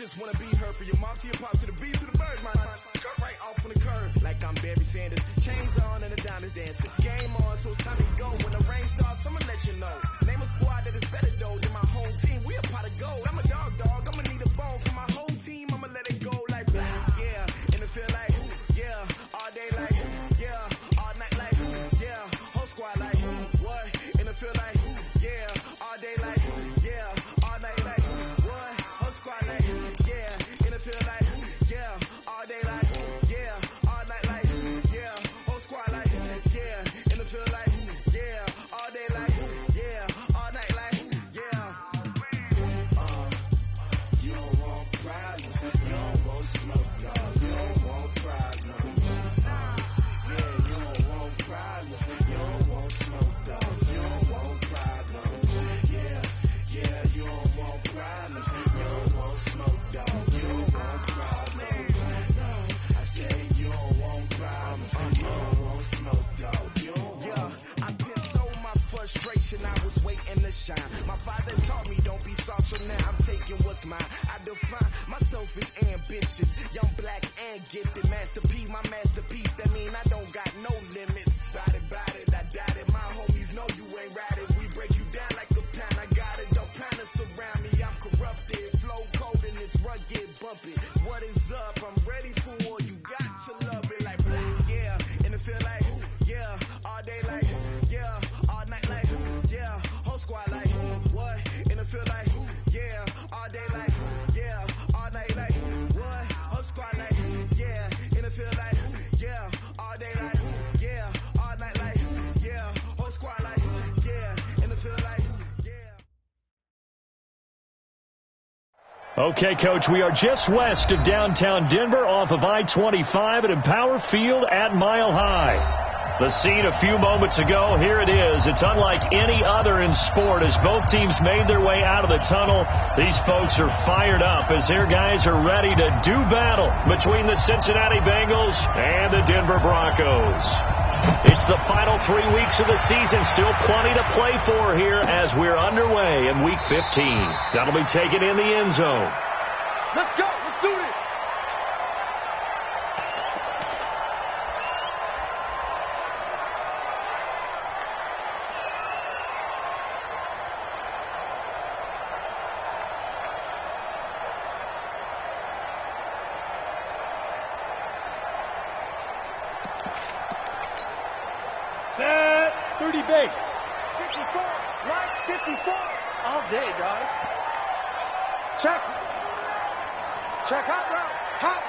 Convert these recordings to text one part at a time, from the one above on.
just wanna be heard for your mom to your pop to the beat to the birds, man. Cut right off on the curb like I'm Barry Sanders. Chains on and the diamonds dancing. Game on, so it's time to go. When the rain starts, I'ma let you know. Name a squad that is better though than my home team. We a pot of gold. I'm a dog. I'ma need a bone for my whole team. I'ma let it go like blah. Yeah, and it feel like yeah, all day like yeah, all night like yeah, whole squad like what? And it feel like yeah, all day like yeah, all night like what? Whole squad like yeah, and it feel like yeah, all day like yeah, all night like yeah, whole squad like yeah, and it feel like yeah, all day like yeah, all night like yeah. You don't want problems, you don't want smoke, dog. You don't want problems. Yeah, you don't want problems, you don't want smoke, dog. You don't want problems. Yeah, you don't want problems, you don't want smoke, dog. You don't want problems. No, I said you don't want problems, you don't want smoke, dog. You don't want. Yeah, I pissed so my frustration, I was waiting to shine. My father taught me don't be soft, so now I'm taking what's mine. I define myself as ambitious, young, black, and gifted. Master P, my masterpiece. That mean I don't got no limits. Bout it, I doubt it. My homies know you ain't right it. We break you down like a pound. I got it, dog pound to surround me. I'm corrupted, flow cold and it's rugged, bumpy. What is up? I'm ready for war. You got to love it like black, yeah. And it feel like yeah, all day like yeah, all night like yeah, whole squad like what? And it feel like yeah, all day like yeah, all night like what? Whole squad like yeah, and it feel like yeah, all day like yeah, all night like yeah, whole squad like yeah, and it feel like yeah. Okay, Coach, we are just west of downtown Denver off of I-25 at Empower Field at Mile High. The scene a few moments ago, here it is. It's unlike any other in sport as both teams made their way out of the tunnel. These folks are fired up as their guys are ready to do battle between the Cincinnati Bengals and the Denver Broncos. It's the final 3 weeks of the season. Still plenty to play for here as we're underway in Week 15. That'll be taken in the end zone. Let's go. Let's do it. Set 30 base. 54. Right 54. All day, dog. Check. Check hot route. Hot.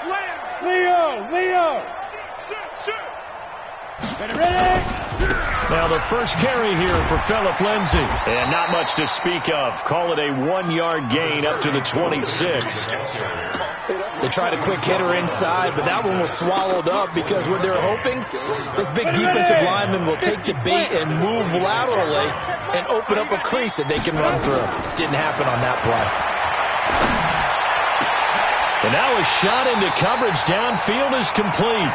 Slams. Leo. Shoot. Ready. Now the first carry here for Phillip Lindsay. And not much to speak of. Call it a 1-yard gain up to the 26. They tried a quick hitter inside, but that one was swallowed up because what they're hoping, this big defensive lineman will take the bait and move laterally and open up a crease that they can run through. Didn't happen on that play. And now a shot into coverage downfield is complete.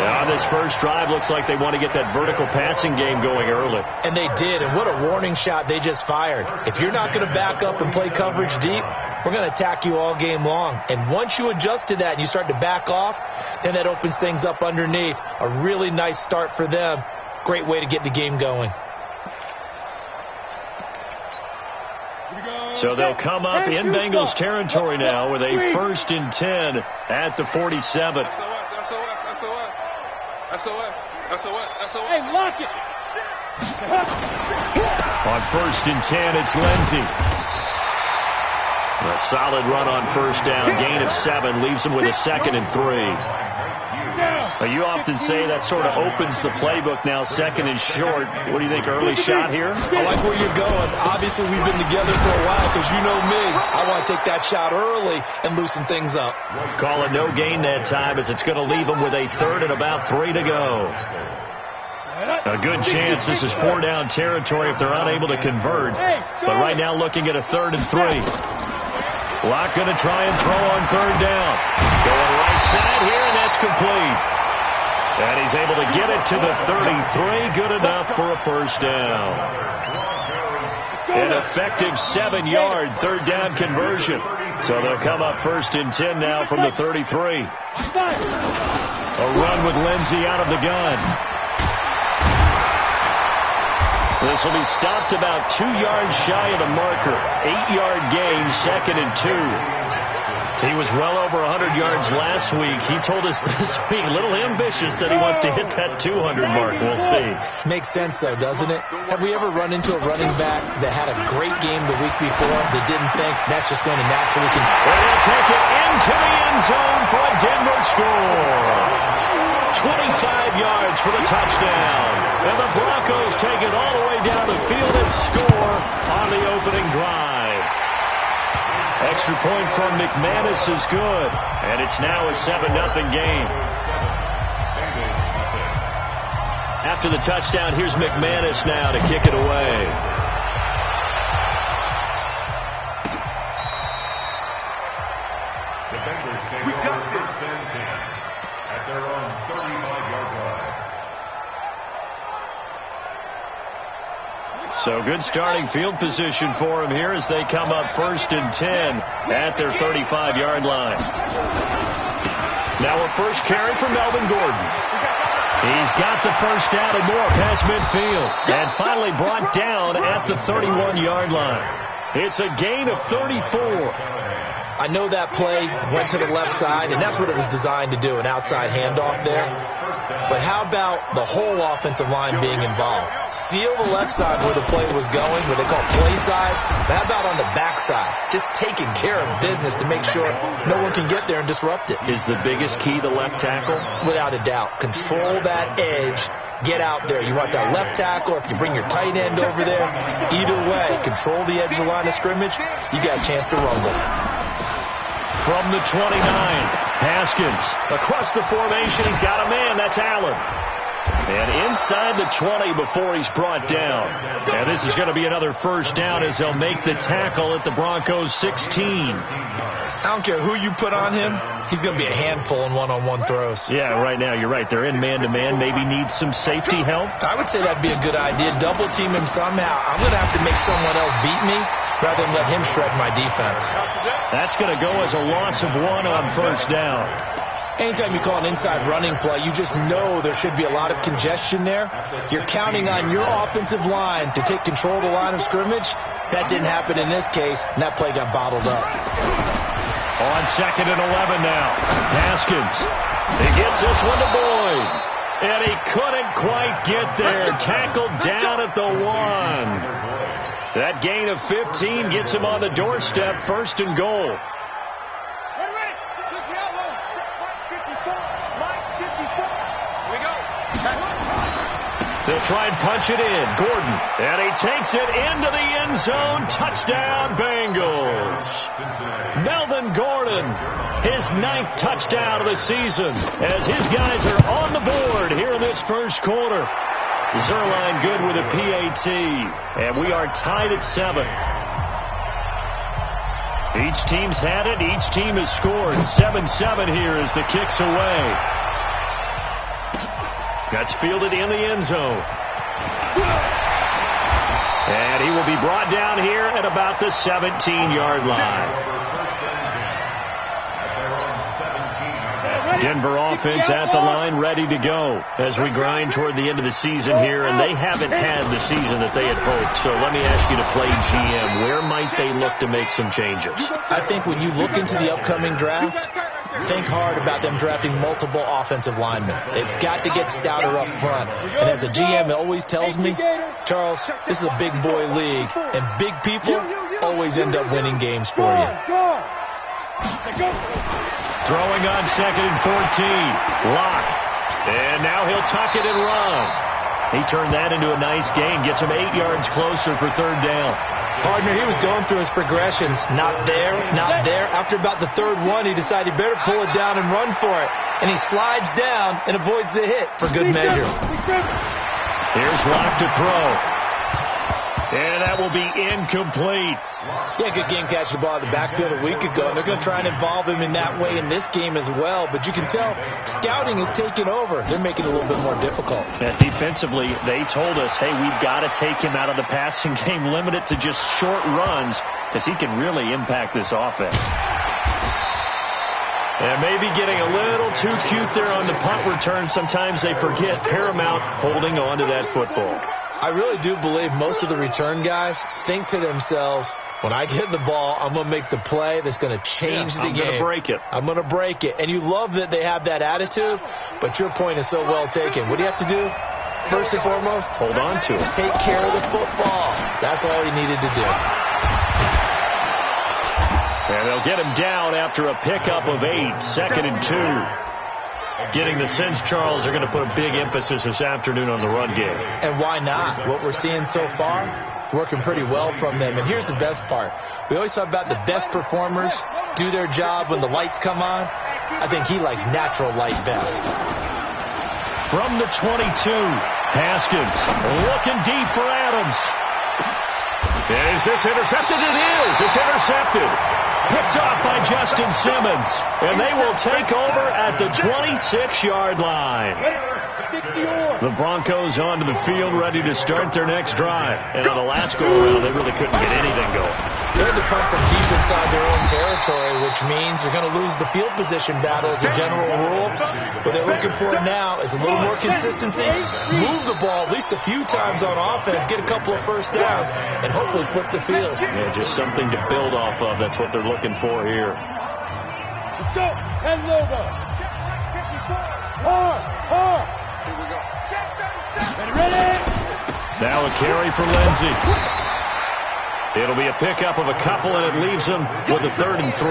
Now, on this first drive, looks like they want to get that vertical passing game going early. And they did, and what a warning shot they just fired. If you're not going to back up and play coverage deep, we're going to attack you all game long. And once you adjust to that and you start to back off, then that opens things up underneath. A really nice start for them. Great way to get the game going. So they'll come up in Bengals territory now with a 1st and 10 at the 47. SOS. Hey, lock it. On 1st and 10, it's Lindsay. A solid run on first down. Gain of 7 leaves him with a 2nd and 3. You often say that sort of opens the playbook now, 2nd and short. What do you think, early shot here? I like where you're going. Obviously, we've been together for a while because you know me. I want to take that shot early and loosen things up. Call it no gain that time as it's going to leave them with a 3rd and about 3 to go. A good chance this is 4-down territory if they're unable to convert. But right now looking at a 3rd and 3. Locke going to try and throw on 3rd down. Going right side here, and that's complete. And he's able to get it to the 33. Good enough for a 1st down. An effective 7-yard third down conversion. So they'll come up 1st and 10 now from the 33. A run with Lindsey out of the gun. This will be stopped about 2 yards shy of the marker. 8-yard gain, 2nd and 2. He was well over 100 yards last week. He told us this week, a little ambitious, that he wants to hit that 200 mark. We'll see. Makes sense, though, doesn't it? Have we ever run into a running back that had a great game the week before that didn't think that's just going to naturally continue? Well, they'll take it into the end zone for a Denver score. 25 yards for the touchdown. And the Broncos take it all the way down the field and score on the opening drive. Extra point from McManus is good, and it's now a 7-0 game. After the touchdown, here's McManus now to kick it away. Defenders take over 1st and 10 at their own 35-yard line. So good starting field position for him here as they come up 1st and 10 at their 35-yard line. Now a first carry for Melvin Gordon. He's got the first down and more past midfield. And finally brought down at the 31-yard line. It's a gain of 34. I know that play went to the left side, and that's what it was designed to do, an outside handoff there. But how about the whole offensive line being involved? Seal the left side where the play was going, what they call play side. But how about on the back side? Just taking care of business to make sure no one can get there and disrupt it. Is the biggest key the left tackle? Without a doubt. Control that edge. Get out there. You want that left tackle, or if you bring your tight end over there, either way, control the edge of the line of scrimmage, you got a chance to rumble. From the 29, Haskins across the formation. He's got a man. That's Allen. And inside the 20 before he's brought down. And this is going to be another first down as they'll make the tackle at the Broncos 16. I don't care who you put on him. He's going to be a handful in one-on-one throws. Yeah, right now, you're right. They're in man-to-man. Maybe need some safety help. I would say that'd be a good idea. Double team him somehow. I'm going to have to make someone else beat me rather than let him shred my defense. That's going to go as a loss of 1 on first down. Anytime you call an inside running play, you just know there should be a lot of congestion there. You're counting on your offensive line to take control of the line of scrimmage. That didn't happen in this case, and that play got bottled up. On 2nd and 11 now. Haskins. He gets this one to Boyd. And he couldn't quite get there. Tackled down at the 1. That gain of 15 gets him on the doorstep. 1st and goal. They'll try and punch it in. Gordon. And he takes it into the end zone. Touchdown, Bengals. Melvin Gordon, his 9th touchdown of the season as his guys are on the board here in this first quarter. Zerline good with a PAT. And we are tied at 7. Each team's had it. Each team has scored. 7-7 here as the kick's away. That's fielded in the end zone. And he will be brought down here at about the 17-yard line. Denver offense at the line, ready to go as we grind toward the end of the season here, and they haven't had the season that they had hoped. So let me ask you to play GM. Where might they look to make some changes? I think when you look into the upcoming draft, think hard about them drafting multiple offensive linemen. They've got to get stouter up front. And as a GM, it always tells me, Charles, this is a big boy league, and big people always end up winning games for you. Throwing on 2nd and 14. Lock. And now he'll tuck it and run. He turned that into a nice gain. Gets him 8 yards closer for 3rd down. Partner, he was going through his progressions. Not there, not there. After about the 3rd one, he decided he better pull it down and run for it. And he slides down and avoids the hit for good measure. Here's Lock to throw. And that will be incomplete. Yeah, good game catching the ball in the backfield a week ago, and they're going to try and involve him in that way in this game as well. But you can tell scouting is taking over. They're making it a little bit more difficult. And defensively, they told us, hey, we've got to take him out of the passing game, limit it to just short runs, because he can really impact this offense. And maybe getting a little too cute there on the punt return. Sometimes they forget paramount holding on to that football. I really do believe most of the return guys think to themselves, when I get the ball, I'm going to make the play that's going to change the game. I'm going to break it. I'm going to break it. And you love that they have that attitude, but your point is so well taken. What do you have to do? First and foremost, hold on to it. Take care of the football. That's all you needed to do. And they'll get him down after a pickup of 8, 2nd and 2. Getting the sense, Charles, they're going to put a big emphasis this afternoon on the run game. And why not? What we're seeing so far, it's working pretty well from them. And here's the best part. We always talk about the best performers do their job when the lights come on. I think he likes natural light best. From the 22, Haskins looking deep for Adams. Is this intercepted? It is. It's intercepted. Picked off by Justin Simmons. And they will take over at the 26-yard line. The Broncos onto the field, ready to start their next drive. And on the last go-around, they really couldn't get anything going. They had to punt from deep inside their own territory, which means they're going to lose the field position battle as a general rule. What they're looking for now is a little more consistency, move the ball at least a few times on offense, get a couple of first downs, and hopefully flip the field. Yeah, just something to build off of. That's what they're looking for here. Let's go. 10 logo. Hard. Here we go. Ready? Now a carry for Lindsey. It'll be a pickup of a couple, and it leaves him with a 3rd and 3.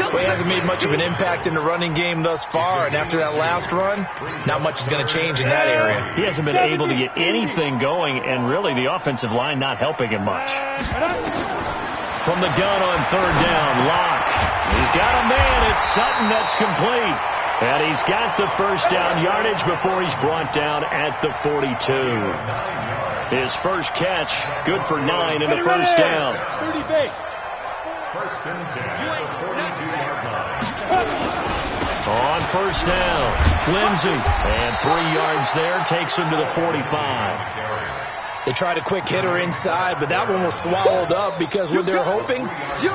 Well, he hasn't made much of an impact in the running game thus far, and after that last run, not much is going to change in that area. He hasn't been able to get anything going, and really the offensive line not helping him much. From the gun on 3rd down, Locke. He's got a man. It's Sutton that's complete. And he's got the first down yardage before he's brought down at the 42. His first catch, good for 9 and a first down. 30 base. First and 10 at the 42-yard line. On first down, Lindsey. And 3 yards there, takes him to the 45. They tried a quick hitter inside, but that one was swallowed up because when they're hoping,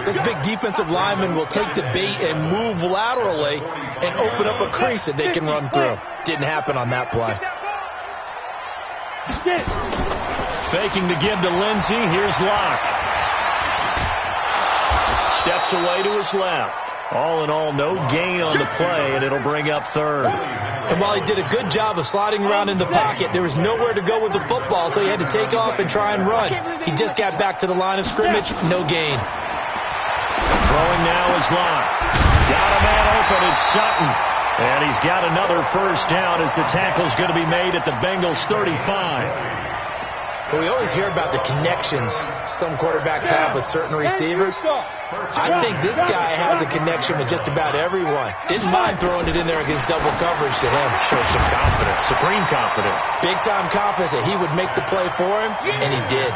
this big defensive lineman will take the bait and move laterally and open up a crease that they can run through. Didn't happen on that play. Faking the give to Lindsey. Here's Locke. Steps away to his left. All in all, no gain on the play, and it'll bring up 3rd. And while he did a good job of sliding around in the pocket, there was nowhere to go with the football, so he had to take off and try and run. He just got back to the line of scrimmage, no gain. Throwing now is Locke. Got a man open, it's Sutton. And he's got another first down as the tackle's going to be made at the Bengals 35. Well, we always hear about the connections some quarterbacks have with certain receivers. I think this guy has a connection with just about everyone. Didn't mind throwing it in there against double coverage to him. Showed some confidence, supreme confidence. Big-time confidence that he would make the play for him, and he did.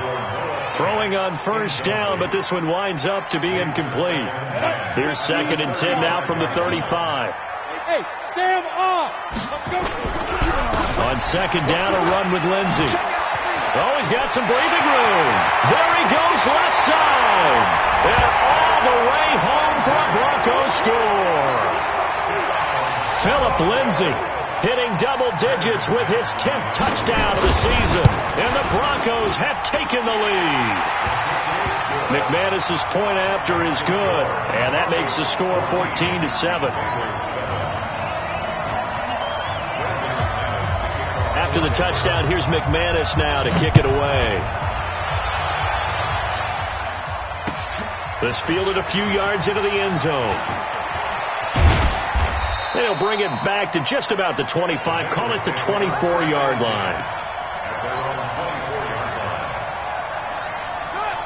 Throwing on first down, but this one winds up to be incomplete. Here's 2nd and 10 now from the 35. Hey, stand off. Let's go. On 2nd down, a run with Lindsey. Oh, he's got some breathing room. There he goes, left side. And all the way home for a Broncos score. Philip Lindsey hitting double digits with his 10th touchdown of the season. And the Broncos have taken the lead. McManus's point after is good. And that makes the score 14-7. After the touchdown, here's McManus now to kick it away. This fielded a few yards into the end zone. They'll bring it back to just about the 25, call it the 24-yard line.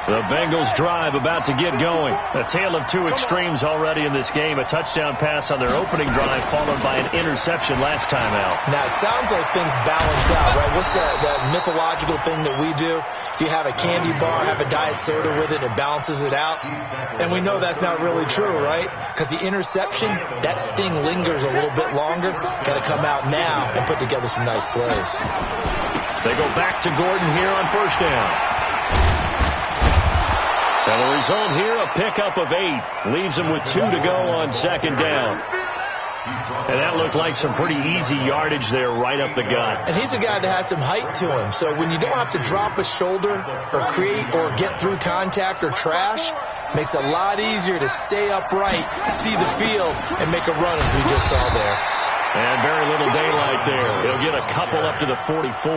The Bengals drive about to get going. A tale of two extremes already in this game. A touchdown pass on their opening drive followed by an interception last time out. Now, it sounds like things balance out, right? What's that mythological thing that we do? If you have a candy bar, have a diet soda with it, it balances it out. And we know that's not really true, right? Because the interception, that sting lingers a little bit longer. Got to come out now and put together some nice plays. They go back to Gordon here on first down. And the result here, a pickup of 8. Leaves them with 2 to go on second down. And that looked like some pretty easy yardage there right up the gut. And he's a guy that has some height to him. So when you don't have to drop a shoulder or create or get through contact or trash, makes it a lot easier to stay upright, see the field, and make a run as we just saw there. And very little daylight there. He'll get a couple up to the 44.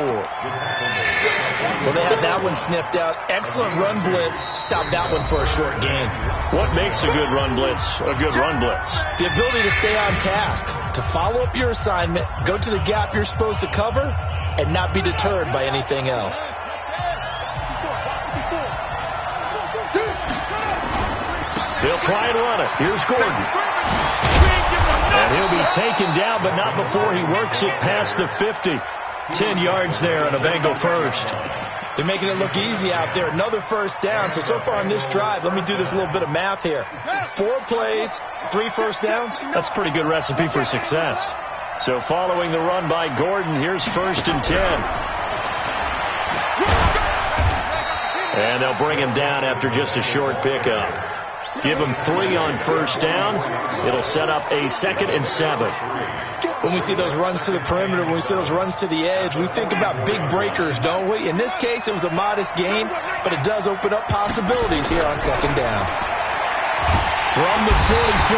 Well, they had that one sniffed out. Excellent run blitz. Stopped that one for a short gain. What makes a good run blitz a good run blitz? The ability to stay on task, to follow up your assignment, go to the gap you're supposed to cover, and not be deterred by anything else. They'll try and run it. Here's Gordon. And he'll be taken down, but not before he works it past the 50. 10 yards there on a Bengal first. They're making it look easy out there. Another first down. So far on this drive, let me do this little bit of math here. 4 plays, 3 first downs. That's a pretty good recipe for success. So following the run by Gordon, here's first and 10. And they'll bring him down after just a short pickup. Give him 3 on first down. It'll set up a 2nd and 7. When we see those runs to the perimeter, when we see those runs to the edge, we think about big breakers, don't we? In this case, it was a modest gain, but it does open up possibilities here on second down. From the 44,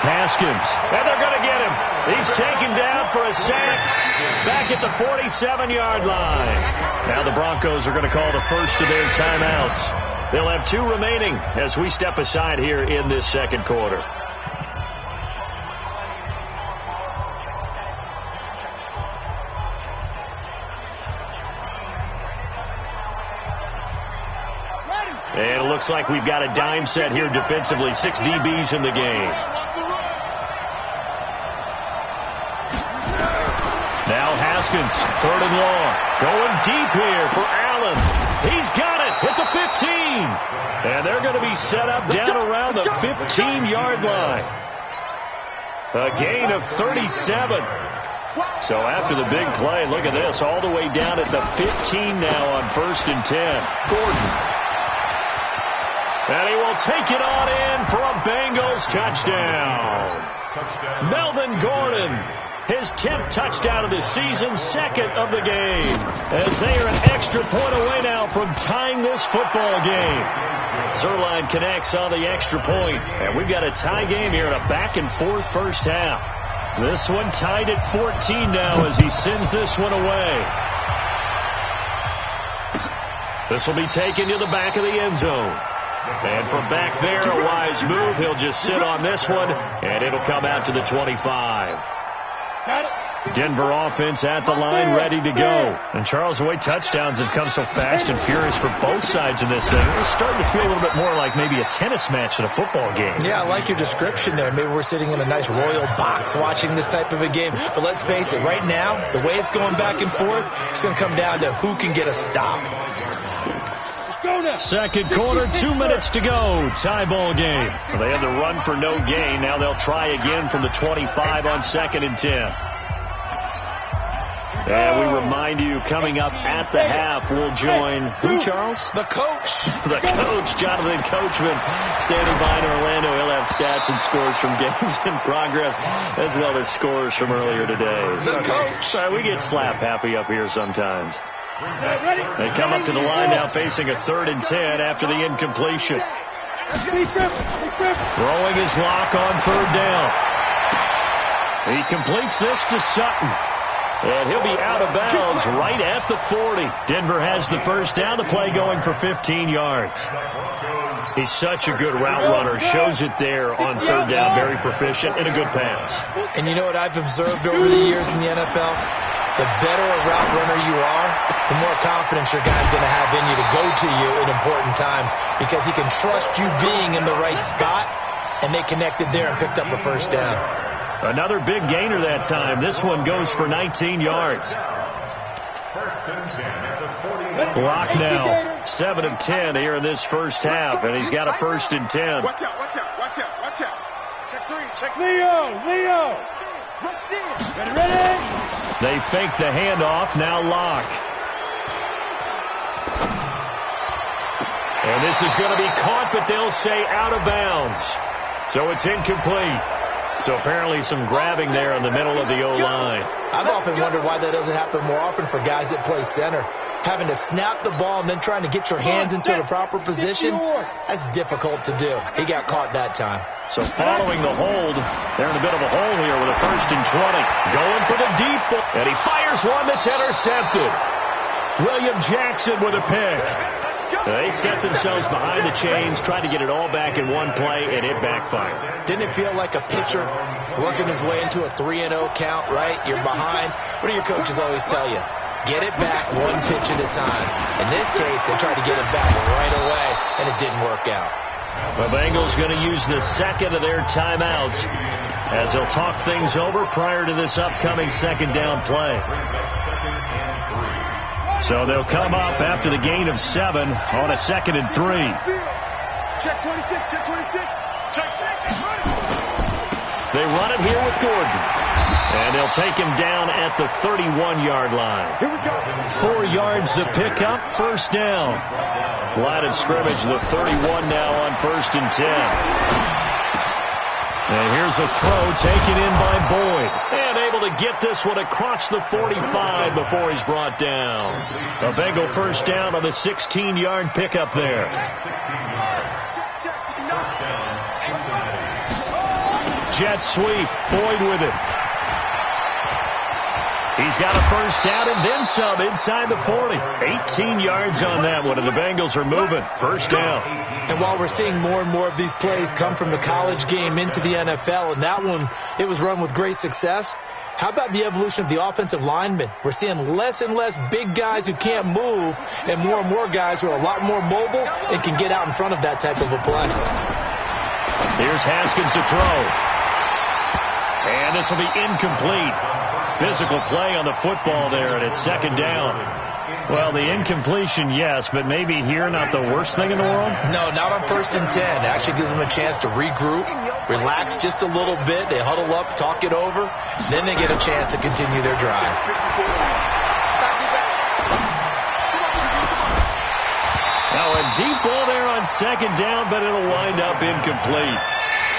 Haskins. And they're going to get him. He's taken down for a sack back at the 47-yard line. Now the Broncos are going to call the first of their timeouts. They'll have 2 remaining as we step aside here in this second quarter. And it looks like we've got a dime set here defensively. 6 DBs in the game. Now Haskins, 3rd and long. Going deep here for Allen. He's got it at the 15. And they're going to be set up down around the 15-yard line. A gain of 37. So after the big play, look at this. All the way down at the 15 now on 1st and 10. Gordon. And he will take it on in for a Bengals touchdown. Melvin Gordon. His 10th touchdown of the season, 2nd of the game. As they are an extra point away now from tying this football game. Zerline connects on the extra point. And we've got a tie game here in a back-and-forth first half. This one tied at 14 now as he sends this one away. This will be taken to the back of the end zone. And from back there, a wise move. He'll just sit on this one, and it'll come out to the 25. Denver offense at the line, ready to go. And Charles, the way touchdowns have come so fast and furious for both sides in this thing, it's starting to feel a little bit more like maybe a tennis match than a football game. Yeah, I like your description there. Maybe we're sitting in a nice royal box watching this type of a game. But let's face it, right now, the way it's going back and forth, it's going to come down to who can get a stop. Second quarter, 2 minutes to go. Tie ball game. Well, they had the run for no gain. Now they'll try again from the 25 on 2nd and 10. And we remind you, coming up at the half, we'll join who, Charles? The coach. The coach, Jonathan Coachman, standing by in Orlando. He'll have stats and scores from games in progress, as well as scores from earlier today. The coach. We get slap happy up here sometimes. They come up to the line now facing a 3rd and 10 after the incompletion. Throwing his lock on 3rd down. He completes this to Sutton. And he'll be out of bounds right at the 40. Denver has the first down. The play going for 15 yards. He's such a good route runner. Shows it there on 3rd down. Very proficient and a good pass. And you know what I've observed over the years in the NFL? the better a route runner you are, the more confidence your guy's going to have in you to go to you in important times because he can trust you being in the right spot, and they connected there and picked up the first down. Another big gainer that time. This one goes for 19 yards. Clock now, 7 of 10 here in this first half, and he's got a 1st and 10. Watch out, watch out, watch out, watch out. Check 3, check Leo. Ready? They fake the handoff, now lock. And this is going to be caught, but they'll say out of bounds. So it's incomplete. So apparently some grabbing there in the middle of the O-line. I've often wondered why that doesn't happen more often for guys that play center. Having to snap the ball and then trying to get your hands into the proper position, that's difficult to do. He got caught that time. So following the hold, they're in a bit of a hole here with a 1st and 20. Going for the deep ball, and he fires one that's intercepted. William Jackson with a pick. They set themselves behind the chains, tried to get it all back in one play, and it backfired. Didn't it feel like a pitcher working his way into a 3-0 count, right? You're behind. What do your coaches always tell you? Get it back one pitch at a time. In this case, they tried to get it back right away, and it didn't work out. The Bengals going to use the second of their timeouts as they'll talk things over prior to this upcoming 2nd down play. So they'll come up after the gain of 7 on a 2nd and 3. Check 26, check 26. Check 6, They run it here with Gordon. And they'll take him down at the 31-yard line. Here we go. 4 yards to pick up, 1st down. Line of scrimmage, the 31 now on 1st and 10. And here's a throw taken in by Boyd. And able to get this one across the 45 before he's brought down. A Bengal 1st down on the 16-yard pickup there. Jet sweep. Boyd with it. He's got a 1st down and then some inside the 40. 18 yards on that one, and the Bengals are moving. 1st down. And while we're seeing more and more of these plays come from the college game into the NFL, and that one, it was run with great success, how about the evolution of the offensive linemen? We're seeing less and less big guys who can't move and more guys who are a lot more mobile and can get out in front of that type of a play. Here's Haskins to throw. And this will be incomplete. Physical play on the football there, and it's 2nd down. Well, the incompletion, yes, but maybe here not the worst thing in the world? No, not on 1st and 10. It actually gives them a chance to regroup, relax just a little bit. They huddle up, talk it over, then they get a chance to continue their drive. Now a deep ball there on 2nd down, but it'll wind up incomplete.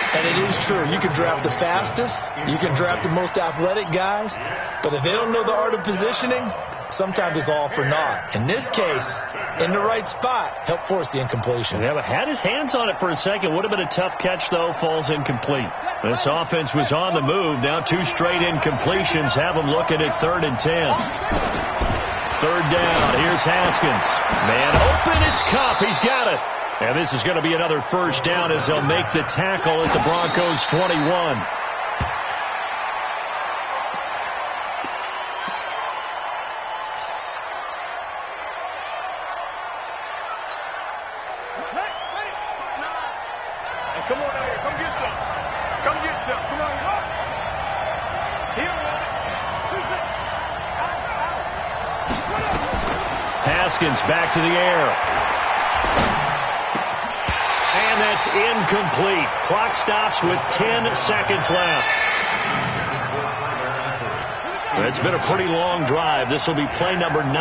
And it is true. You can draft the fastest. You can draft the most athletic guys. But if they don't know the art of positioning, sometimes it's all for naught. In this case, in the right spot, helped force the incompletion. Yeah, but had his hands on it for a second. Would have been a tough catch, though. Falls incomplete. This offense was on the move. Now 2 straight incompletions have them looking at 3rd and 10. 3rd down. Here's Haskins. Man open. It's Kupp. He's got it. And this is going to be another 1st down as they'll make the tackle at the Broncos' 21. Hey, come on out here. Come get some. Come get some. Come on. Here. Haskins back to the air. And that's incomplete. Clock stops with 10 seconds left. It's been a pretty long drive. This will be play number 9.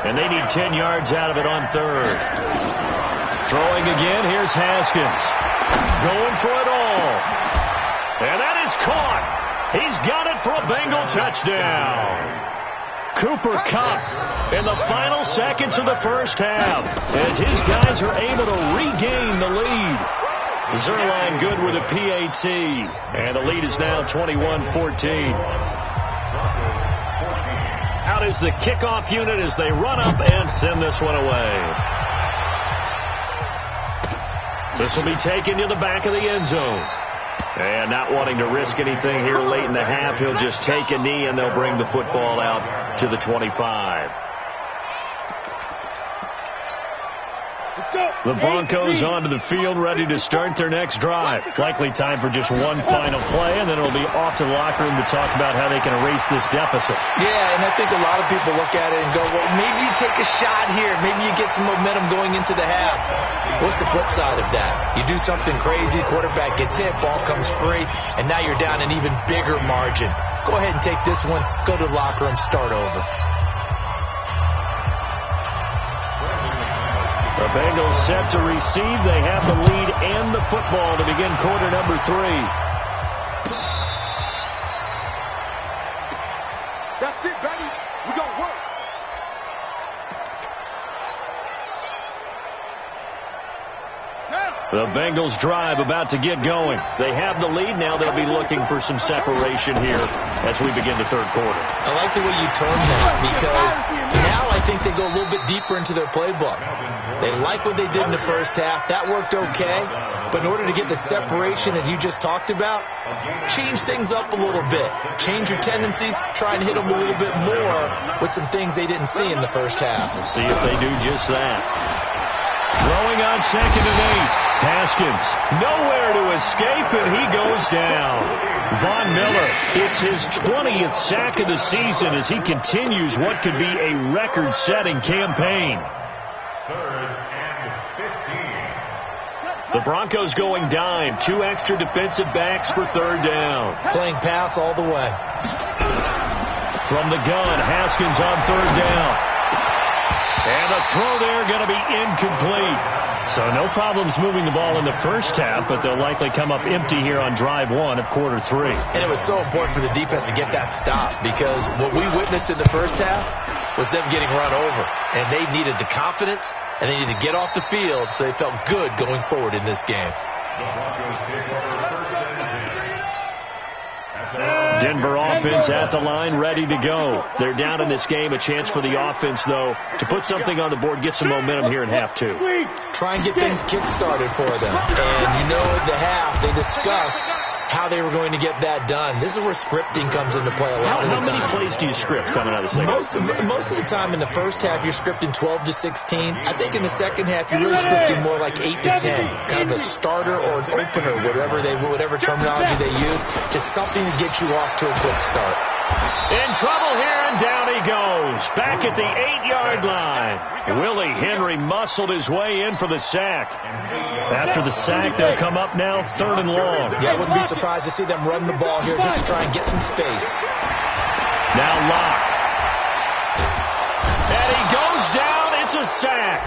And they need 10 yards out of it on 3rd. Throwing again. Here's Haskins. Going for it all. And that is caught. He's got it for a Bengal touchdown. Cooper Kupp in the final seconds of the 1st half as his guys are able to regain the lead. Zerline good with a PAT, and the lead is now 21-14. Out is the kickoff unit as they run up and send this one away. This will be taken to the back of the end zone. And not wanting to risk anything here late in the half, he'll just take a knee and they'll bring the football out to the 25. The Broncos onto the field, ready to start their next drive. Likely time for just one final play, and then it'll be off to the locker room to talk about how they can erase this deficit. Yeah, and I think a lot of people look at it and go, well, maybe you take a shot here. Maybe you get some momentum going into the half. What's the flip side of that? You do something crazy, quarterback gets hit, ball comes free, and now you're down an even bigger margin. Go ahead and take this one, go to the locker room, start over. The Bengals set to receive. They have the lead and the football to begin quarter number 3. That's it, baby. We gonna work. The Bengals drive about to get going. They have the lead. Now they'll be looking for some separation here as we begin the third quarter. I like the way you term that because now I think they go a little bit deeper into their playbook. They like what they did in the first half. That worked okay. But in order to get the separation that you just talked about, change things up a little bit. Change your tendencies. Try and hit them a little bit more with some things they didn't see in the first half. We'll see if they do just that. Throwing on 2nd and 8. Haskins, nowhere to escape, and he goes down. Von Miller, it's his 20th sack of the season as he continues what could be a record-setting campaign. 3rd and 15. The Broncos going dime. 2 extra defensive backs for 3rd down. Playing pass all the way. From the gun, Haskins on 3rd down. And the throw there going to be incomplete. So no problems moving the ball in the first half, but they'll likely come up empty here on drive 1 of quarter 3. And it was so important for the defense to get that stop because what we witnessed in the first half was them getting run over. And they needed the confidence, and they needed to get off the field so they felt good going forward in this game. The Broncos take over 1st and 10. Denver offense at the line, ready to go. They're down in this game. A chance for the offense, though, to put something on the board, get some momentum here in half 2. Try and get things kick-started for them. And you know at the half, they discussed how they were going to get that done. This is where scripting comes into play a lot of the time. How many plays do you script coming out of the second? Most of the time in the first half, you're scripting 12 to 16. I think in the second half, you're really scripting more like 8 to 10. Kind of a starter or an opener, whatever terminology they use. Just something to get you off to a quick start. In trouble here, and down he goes. Back at the 8-yard line. Willie Henry muscled his way in for the sack. After the sack, they'll come up now 3rd and long. Yeah, I wouldn't be surprised to see them run the ball here just to try and get some space. Now Locke. And he goes down. It's a sack.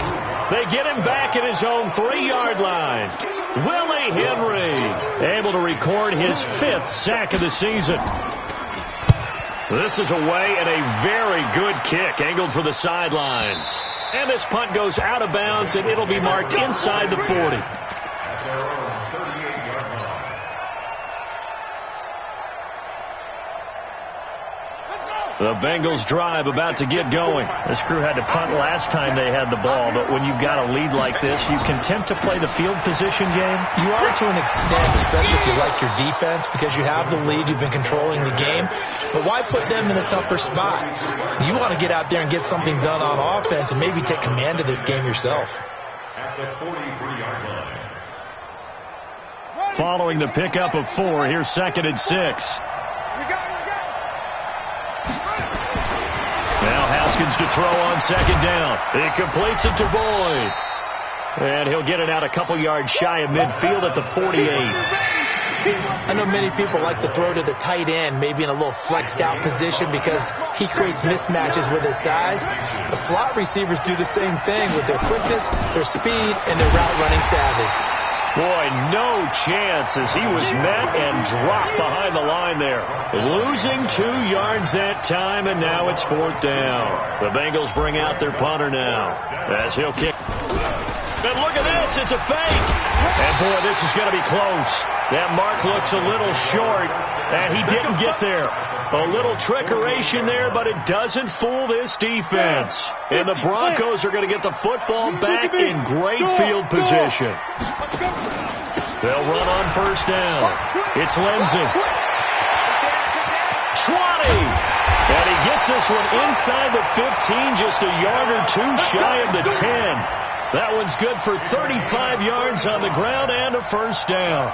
They get him back at his own 3-yard line. Willie Henry able to record his 5th sack of the season. This is away and a very good kick angled for the sidelines. And this punt goes out of bounds, and it'll be marked inside the 40. At their own 38-yard line. The Bengals drive about to get going. This crew had to punt last time they had the ball, but when you've got a lead like this, you can tempt to play the field position game. You are to an extent, especially if you like your defense, because you have the lead, you've been controlling the game. But why put them in a tougher spot? You want to get out there and get something done on offense and maybe take command of this game yourself. At the 43-yard line. Following the pickup of 4, here's 2nd and 6. Now Haskins to throw on 2nd down. He completes it to Boyd. And he'll get it out a couple yards shy of midfield at the 48. I know many people like to throw to the tight end, maybe in a little flexed out position because he creates mismatches with his size. The slot receivers do the same thing with their quickness, their speed, and their route running savvy. Boy, no chance as he was met and dropped behind the line there. Losing 2 yards that time, and now it's 4th down. The Bengals bring out their punter now as he'll kick. And look at this, it's a fake. And boy, this is going to be close. That mark looks a little short, and he didn't get there. A little trickeration there, but it doesn't fool this defense. And the Broncos are going to get the football back in great field position. They'll run on first down. It's Lindsey. 20. And he gets this one inside the 15, just a yard or two shy of the 10. That one's good for 35 yards on the ground and a first down.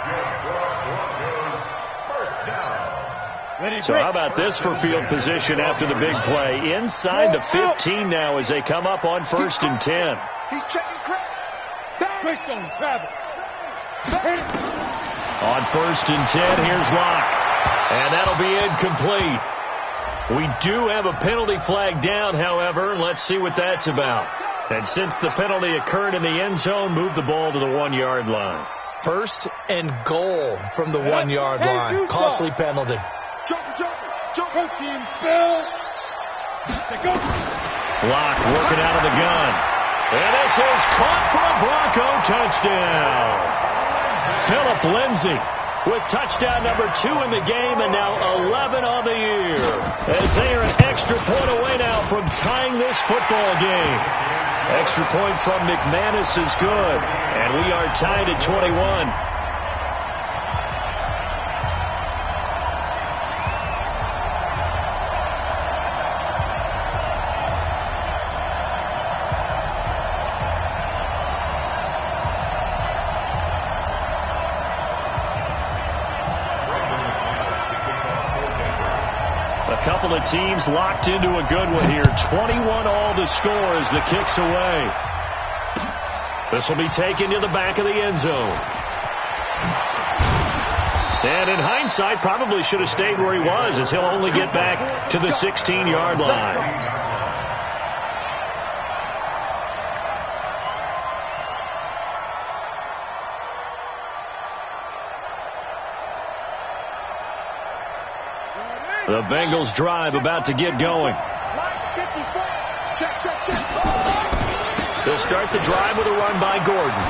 So how about this for field position after the big play? Inside the 15 now as they come up on first and 10. He's checking crack. Quickstone travel. On first and 10, here's Locke. And that'll be incomplete. We do have a penalty flag down, however. Let's see what that's about. And since the penalty occurred in the end zone, move the ball to the 1-yard line. First and goal from the 1-yard line. Costly penalty. Jump, team, spill. Locke working out of the gun. And this is caught for a Bronco touchdown. Philip Lindsey with touchdown number 2 in the game and now 11 on the year. As they are an extra point away now from tying this football game. Extra point from McManus is good. And we are tied at 21. Couple of teams locked into a good one here. 21 all the score as the kick's away. This will be taken to the back of the end zone. And in hindsight, probably should have stayed where he was, as he'll only get back to the 16-yard line. The Bengals drive about to get going. They'll start the drive with a run by Gordon.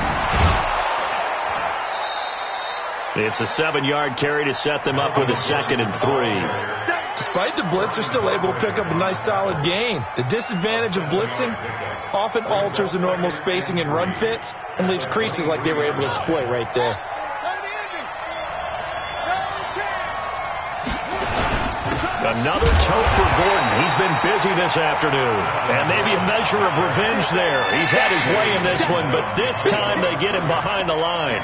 It's a 7-yard carry to set them up with a 2nd and 3. Despite the blitz, they're still able to pick up a nice solid gain. The disadvantage of blitzing often alters the normal spacing and run fits and leaves creases like they were able to exploit right there. Another tote for Gordon. He's been busy this afternoon. And maybe a measure of revenge there. He's had his way in this one, but this time they get him behind the line.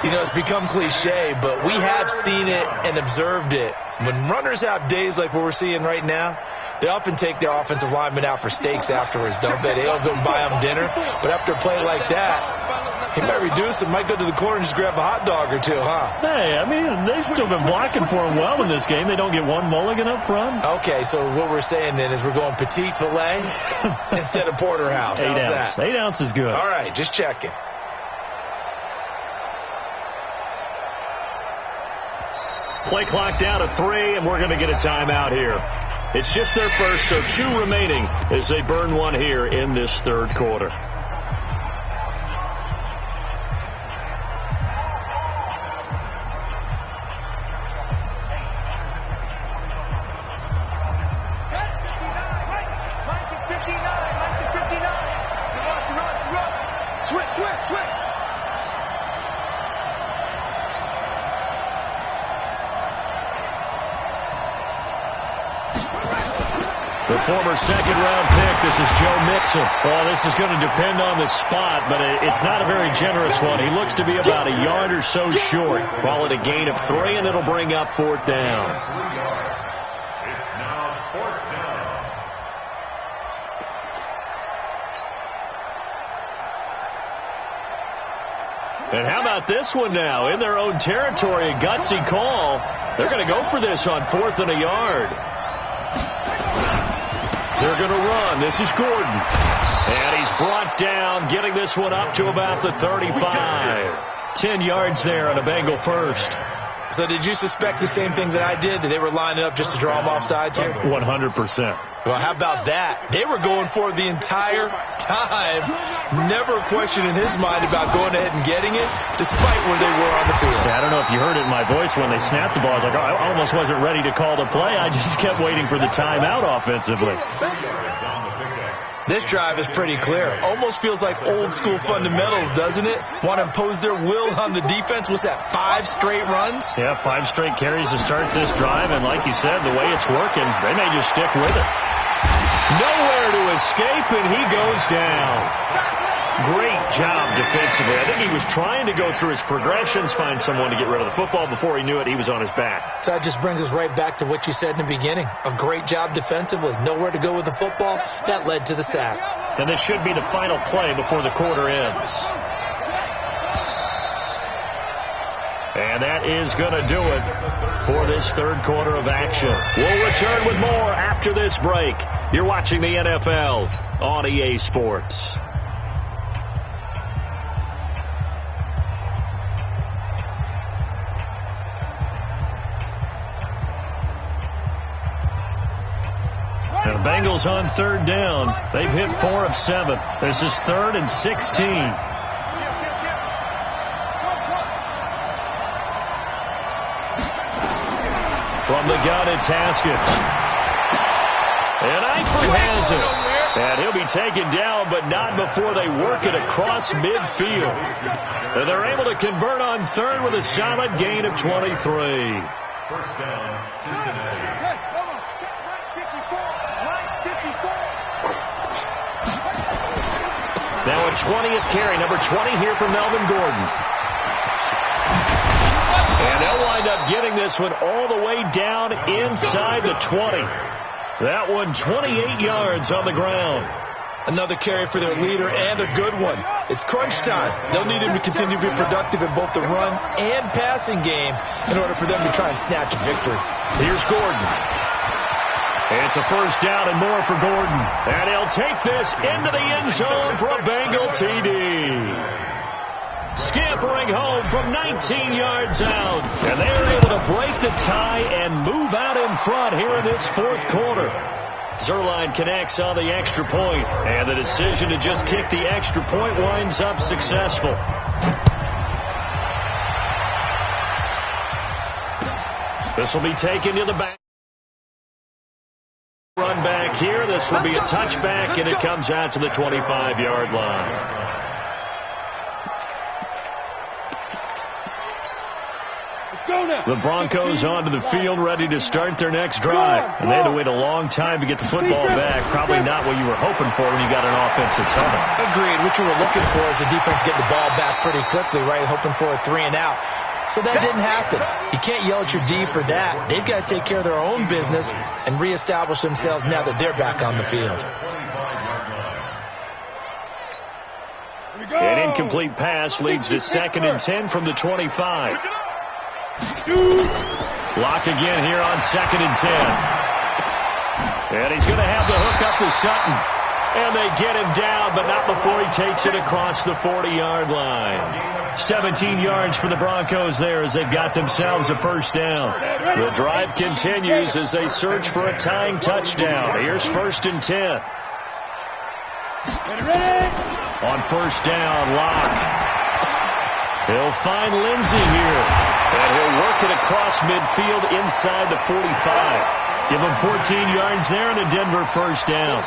You know, it's become cliche, but we have seen it and observed it. When runners have days like what we're seeing right now, they often take their offensive linemen out for steaks afterwards, don't they? They don't go buy them dinner. But after a play like that, he might reduce it, might go to the corner and just grab a hot dog or two, huh? Hey, I mean, they've still been blocking for him well in this game. They don't get one mulligan up front. Okay, so what we're saying then is we're going petite filet instead of porterhouse. How's that? 8 ounce is good. All right, just checking. Play clock down to 3, and we're going to get a timeout here. It's just their first, so 2 remaining as they burn one here in this third quarter. The former second-round pick, this is Joe Mixon. Well, this is going to depend on the spot, but it's not a very generous one. He looks to be about a yard or so short. Call it a gain of 3, and it'll bring up 4th down. It's now 4th down. And how about this one now? In their own territory, a gutsy call. They're going to go for this on 4th and a yard. They're going to run. This is Gordon. And he's brought down, getting this one up to about the 35. 10 yards there on a Bengal first. So did you suspect the same thing that I did, that they were lining up just to draw them off sides here? 100%. Well, how about that? They were going for it the entire time. Never a question in his mind about going ahead and getting it, despite where they were on the field. Yeah, I don't know if you heard it in my voice when they snapped the ball. I was like, I almost wasn't ready to call the play. I just kept waiting for the timeout offensively. This drive is pretty clear. Almost feels like old school fundamentals, doesn't it? Want to impose their will on the defense. What's that, 5 straight runs? Yeah, 5 straight carries to start this drive. And like you said, the way it's working, they may just stick with it. Nowhere to escape, and he goes down. Great job defensively. I think he was trying to go through his progressions, find someone to get rid of the football. Before he knew it, he was on his back. So that just brings us right back to what you said in the beginning. A great job defensively. Nowhere to go with the football. That led to the sack. And this should be the final play before the quarter ends. And that is going to do it for this third quarter of action. We'll return with more after this break. You're watching the NFL on EA Sports. And the Bengals on third down. They've hit 4 of 7. This is 3rd and 16. From the gun, it's Haskins. And Eifert has it. And he'll be taken down, but not before they work it across midfield. And they're able to convert on third with a solid gain of 23. First down, Cincinnati. Now a 20th carry, number 20 here for Melvin Gordon. And they'll wind up getting this one all the way down inside the 20. That one 28 yards on the ground. Another carry for their leader and a good one. It's crunch time. They'll need him to continue to be productive in both the run and passing game in order for them to try and snatch a victory. Here's Gordon. It's a first down and more for Gordon. And he'll take this into the end zone for a Bengal TD. Scampering home from 19 yards out. And they're able to break the tie and move out in front here in this fourth quarter. Zerline connects on the extra point, and the decision to just kick the extra point winds up successful. This will be taken to the back. Run back here. This will be a touchback, and it comes out to the 25-yard line. The Broncos onto the field, ready to start their next drive. And they had to wait a long time to get the football back. Probably not what you were hoping for when you got an offense that's humming. Agreed. What you were looking for is the defense getting the ball back pretty quickly, right? Hoping for a 3-and-out. So that didn't happen. You can't yell at your D for that. They've got to take care of their own business and reestablish themselves now that they're back on the field. An incomplete pass leads to 2nd and 10 from the 25. Block again here on 2nd and 10. And he's going to have the hook up to Sutton. And they get him down, but not before he takes it across the 40-yard line. 17 yards for the Broncos there as they've got themselves a first down. The drive continues as they search for a tying touchdown. Here's 1st and 10. On first down, Locke. He'll find Lindsey here. And he'll work it across midfield inside the 45. Give him 14 yards there and a Denver first down.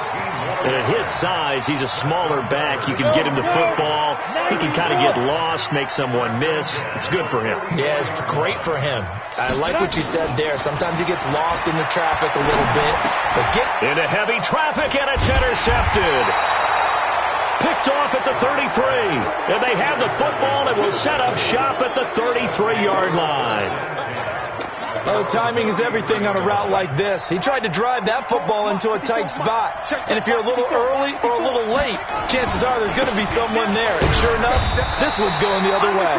And at his size, he's a smaller back. You can get him the football. He can kind of get lost, make someone miss. It's good for him. Yeah, it's great for him. I like what you said there. Sometimes he gets lost in the traffic a little bit. But get into heavy traffic, and it's intercepted. Picked off at the 33. And they have the football and will set up shop at the 33-yard line. Oh, timing is everything on a route like this. He tried to drive that football into a tight spot. And if you're a little early or a little late, chances are there's going to be someone there. And sure enough, this one's going the other way.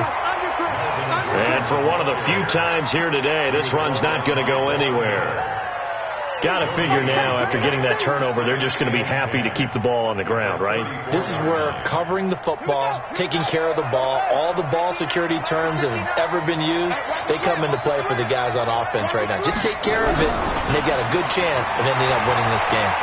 And for one of the few times here today, this run's not going to go anywhere. Got to figure now, after getting that turnover, they're just going to be happy to keep the ball on the ground, right? This is where covering the football, taking care of the ball, all the ball security terms that have ever been used, they come into play for the guys on offense right now. Just take care of it, and they've got a good chance of ending up winning this game.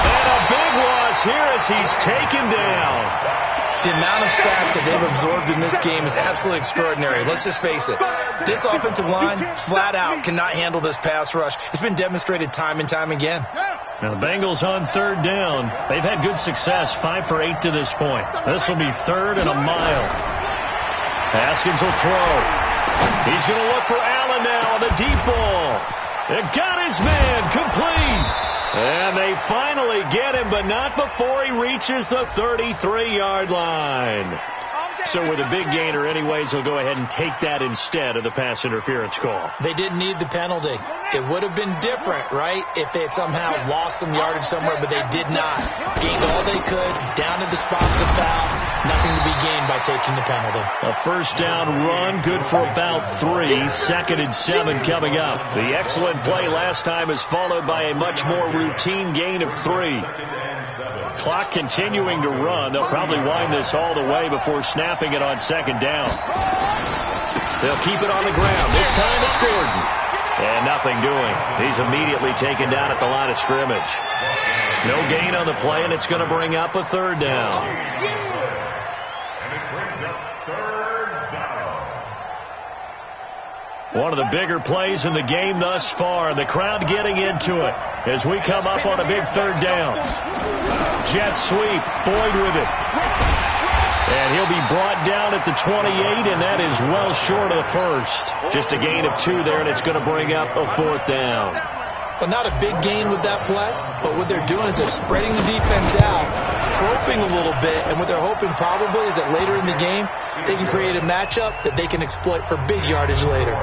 And a big loss here as he's taken down. The amount of sacks that they've absorbed in this game is absolutely extraordinary. Let's just face it. This offensive line, flat out, cannot handle this pass rush. It's been demonstrated time and time again. Now the Bengals on third down. They've had good success, 5 for 8 to this point. This will be 3rd and a mile. Haskins will throw. He's going to look for Allen now on the deep ball. It got his man complete. And they finally get him, but not before he reaches the 33-yard line. So with a big gainer anyways, he'll go ahead and take that instead of the pass interference call. They didn't need the penalty. It would have been different, right, if they had somehow lost some yardage somewhere, but they did not. Gained all they could, down to the spot of the foul. Nothing to be gained by taking the penalty. A first down run, good for about 3. 2nd and 7 coming up. The excellent play last time is followed by a much more routine gain of 3. Clock continuing to run. They'll probably wind this all the way before snapping it on 2nd down. They'll keep it on the ground. This time it's Gordon. And nothing doing. He's immediately taken down at the line of scrimmage. No gain on the play, and it's going to bring up a 3rd down. And it brings up 3rd down. One of the bigger plays in the game thus far. The crowd getting into it as we come up on a big 3rd down. Jet sweep. Boyd with it. And he'll be brought down at the 28, and that is well short of the first. Just a gain of 2 there, and it's going to bring up a 4th down. Well, not a big gain with that play, but what they're doing is they're spreading the defense out, croping a little bit, and what they're hoping probably is that later in the game, they can create a matchup that they can exploit for big yardage later.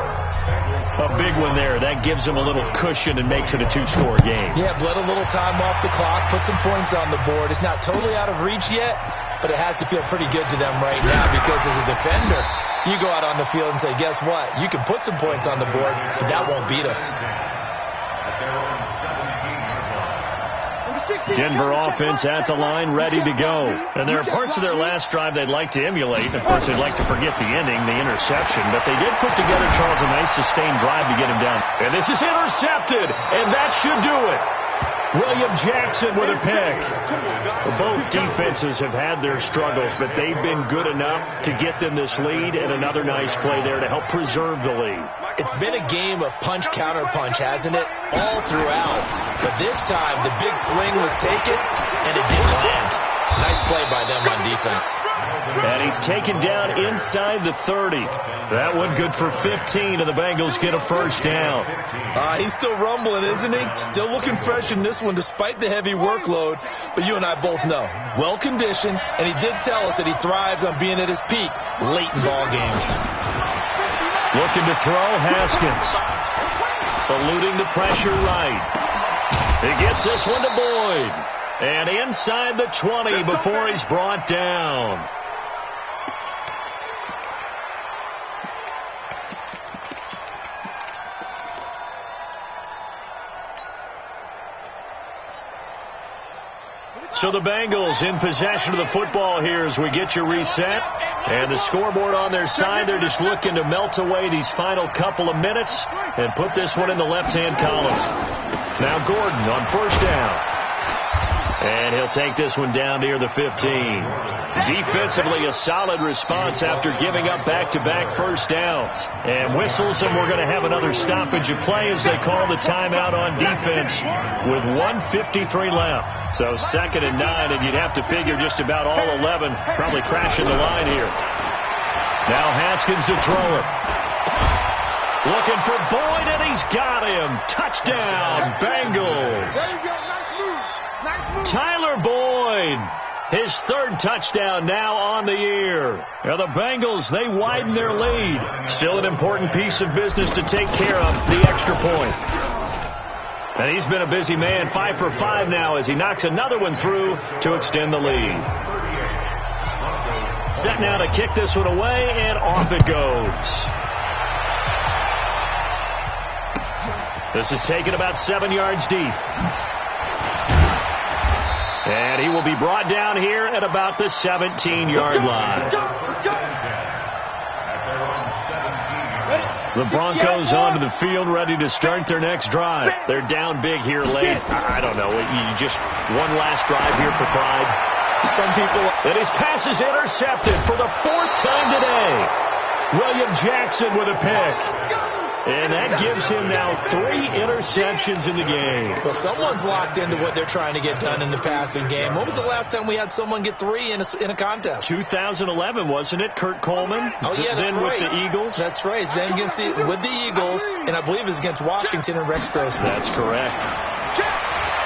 A big one there. That gives them a little cushion and makes it a 2-score game. Yeah, bled a little time off the clock, put some points on the board. It's not totally out of reach yet, but it has to feel pretty good to them right now because as a defender, you go out on the field and say, guess what? You can put some points on the board, but that won't beat us. Denver offense at the line, ready to go. And there are parts of their last drive they'd like to emulate. Of course, they'd like to forget the ending, the interception. But they did put together, Charles, a nice sustained drive to get him down. And this is intercepted, and that should do it. William Jackson with a pick. Both defenses have had their struggles, but they've been good enough to get them this lead, and another nice play there to help preserve the lead. It's been a game of punch-counter-punch, hasn't it? All throughout. But this time, the big swing was taken, and it didn't land. Nice play by them on defense. And he's taken down inside the 30. That one good for 15, and the Bengals get a first down. He's still rumbling, isn't he? Still looking fresh in this one despite the heavy workload. But you and I both know, well-conditioned, and he did tell us that he thrives on being at his peak late in ball games. Looking to throw, Haskins. Eluding the pressure right. He gets this one to Boyd. And inside the 20 before he's brought down. So the Bengals in possession of the football here as we get you reset. And the scoreboard on their side, they're just looking to melt away these final couple of minutes and put this one in the left-hand column. Now Gordon on first down. And he'll take this one down near the 15. Defensively, a solid response after giving up back-to-back first downs. And whistles, and we're going to have another stoppage of play as they call the timeout on defense with 1:53 left. So 2nd and 9, and you'd have to figure just about all 11 probably crashing the line here. Now Haskins to throw it. Looking for Boyd, and he's got him. Touchdown, Bengals. Tyler Boyd, his 3rd touchdown now on the year. Now the Bengals, they widen their lead. Still an important piece of business to take care of, the extra point. And he's been a busy man, 5 for 5 now as he knocks another one through to extend the lead. Set now to kick this one away, and off it goes. This is taken about 7 yards deep. And he will be brought down here at about the 17-yard line. The Broncos onto the field ready to start their next drive. They're down big here late. I don't know. You just one last drive here for pride. Some people. And his pass is intercepted for the 4th time today. William Jackson with a pick. And that gives him now 3 interceptions in the game. Well, someone's locked into what they're trying to get done in the passing game. When was the last time we had someone get 3 in a contest? 2011, wasn't it, Kurt Coleman? Oh, yeah, that's then right. With the Eagles? That's right. It's then with the Eagles, and I believe it's against Washington and Rex Grossman. That's correct.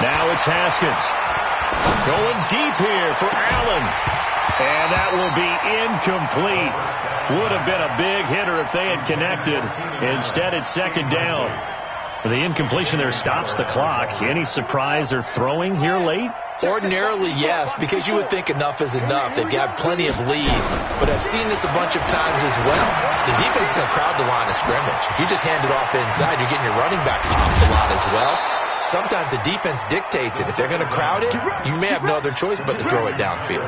Now it's Haskins. Going deep here for Allen. And that will be incomplete. Would have been a big hitter if they had connected. Instead, it's second down. The incompletion there stops the clock. Any surprise they're throwing here late? Ordinarily, yes, because you would think enough is enough. They've got plenty of lead. But I've seen this a bunch of times as well. The defense is going to crowd the line of scrimmage. If you just hand it off inside, you're getting your running back off the lot as well. Sometimes the defense dictates it. If they're going to crowd it, you may have no other choice but to throw it downfield.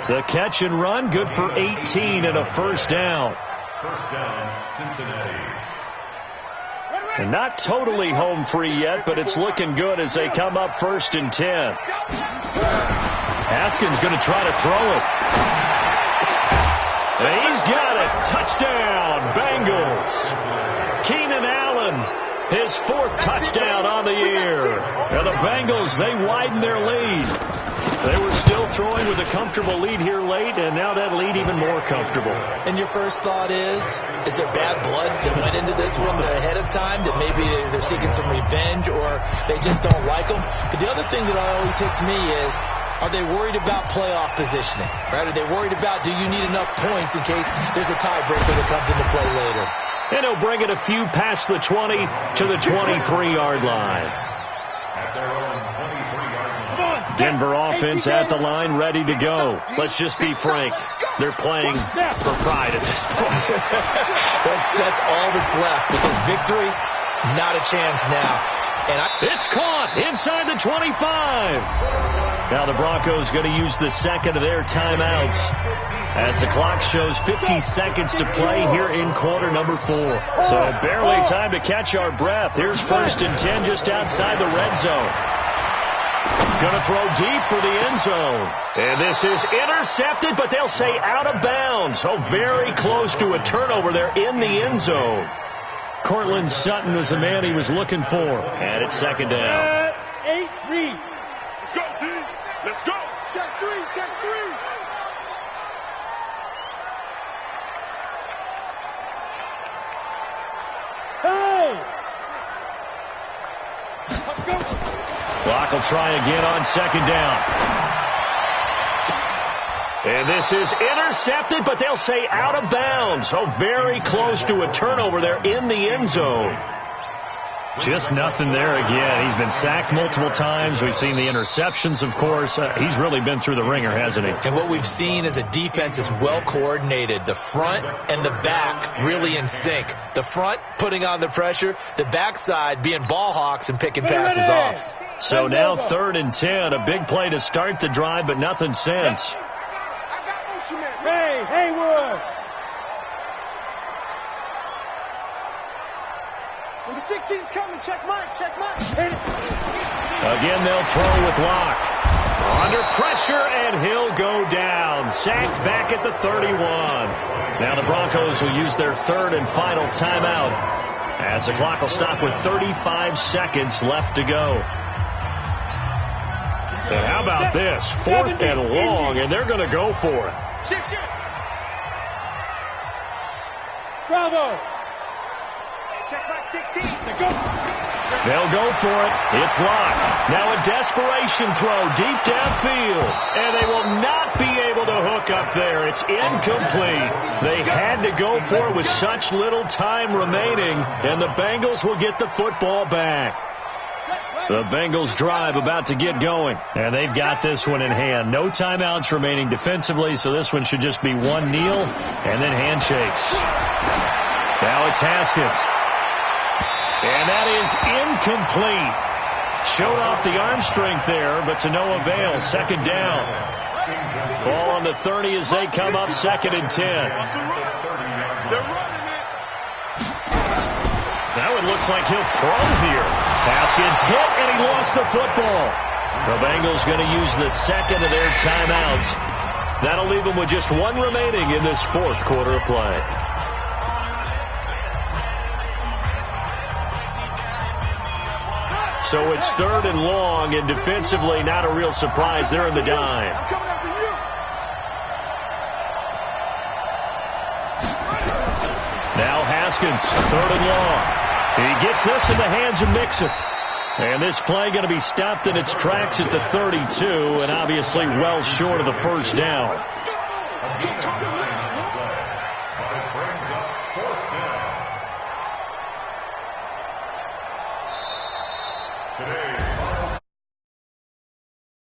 The catch and run, good for 18 and a first down. First down, Cincinnati. And not totally home free yet, but it's looking good as they come up 1st and 10. Haskins going to try to throw it. And he's got it. Touchdown, Bengals. Keenan Allen, his 4th touchdown on the year. And the Bengals, they widen their lead. They were still throwing with a comfortable lead here late, and now that lead even more comfortable. And your first thought is there bad blood that went into this one ahead of time, that maybe they're seeking some revenge or they just don't like them? But the other thing that always hits me is, are they worried about playoff positioning? Right? Are they worried about, do you need enough points in case there's a tiebreaker that comes into play later? And he'll bring it a few past the 20 to the 23-yard line. At their own 23-yard line. Denver offense at the line, ready to go. Let's just be frank. They're playing for pride at this point. that's all that's left, because victory, not a chance now. It's caught inside the 25. Now the Broncos going to use the second of their timeouts as the clock shows 50 seconds to play here in quarter number 4. So barely time to catch our breath. Here's 1st and 10 just outside the red zone. Going to throw deep for the end zone. And this is intercepted, but they'll say out of bounds. So very close to a turnover there in the end zone. Cortland Sutton was the man he was looking for. And it's second down. 8-3. Let's go, D. Let's go. Check 3. Check 3. Hey. Let's go. Clock will try again on second down. And this is intercepted, but they'll say out of bounds. So very close to a turnover there in the end zone. Just nothing there again. He's been sacked multiple times. We've seen the interceptions, of course. He's really been through the ringer, hasn't he? And what we've seen is a defense is well coordinated. The front and the back really in sync. The front putting on the pressure. The backside being ball hawks and picking passes off. So now 3rd and 10. A big play to start the drive, but nothing since. Hey, Haywood. Number 16's coming. Check Mike. Check Mike. Again, they'll throw with Locke. Under pressure, and he'll go down. Sacked back at the 31. Now the Broncos will use their 3rd and final timeout as the clock will stop with 35 seconds left to go. And how about this? 4th and long, and they're going to go for it. Shift. Bravo. Check back 16. Go. They'll go for it. It's Locke. Now a desperation throw deep downfield. And they will not be able to hook up there. It's incomplete. They had to go for it with such little time remaining. And the Bengals will get the football back. The Bengals drive about to get going. And they've got this one in hand. No timeouts remaining defensively, so this one should just be one kneel and then handshakes. Now it's Haskins. And that is incomplete. Showed off the arm strength there, but to no avail. Second down. Ball on the 30 as they come up 2nd and 10. Now it looks like he'll throw here. Haskins hit, and he lost the football. The Bengals going to use the second of their timeouts. That'll leave them with just one remaining in this 4th quarter of play. So it's 3rd and long, and defensively not a real surprise. They're in the dime. I'm coming after you. Now Haskins, 3rd and long. He gets this in the hands of Mixon. And this play going to be stopped in its tracks at the 32, and obviously well short of the first down. Today,